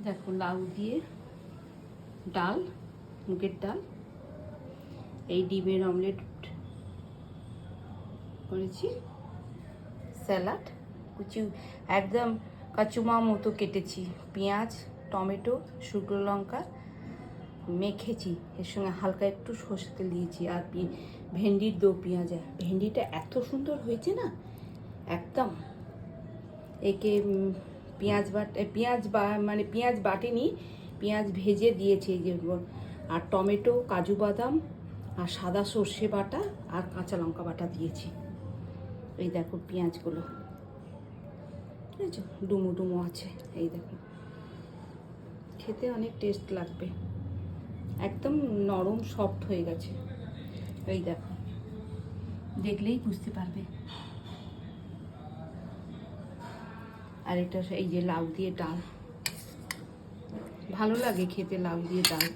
দেখো লাউ দিয়ে ডাল, মুগের ডাল, এই ডিমের অমলেট করেছি, স্যালাড কুচি একদম কাচুমা মতো কেটেছি, পেঁয়াজ টমেটো শুকনো লঙ্কা মেখেছি, এর সঙ্গে হালকা একটু সরষের তেল দিয়েছি, আর ভেন্ডির দো পেঁয়াজ। ভেন্ডিটা এত সুন্দর হয়েছে না একদম। একে পেঁয়াজ বাটেনি, পেঁয়াজ ভেজে দিয়েছে এই যে, আর টমেটো কাজু বাদাম আর সাদা সর্ষে বাটা আর কাঁচা লঙ্কা বাটা দিয়েছি। এই দেখো পেঁয়াজগুলো, বুঝেছো, ডুমো ডুমো আছে। এই দেখো খেতে অনেক টেস্ট লাগবে, একদম নরম সফট হয়ে গেছে। এই দেখো দেখলেই বুঝতে পারবে। আর এটা এই যে লাউ দিয়ে ডাল, ভালো লাগে খেতে লাউ দিয়ে ডাল।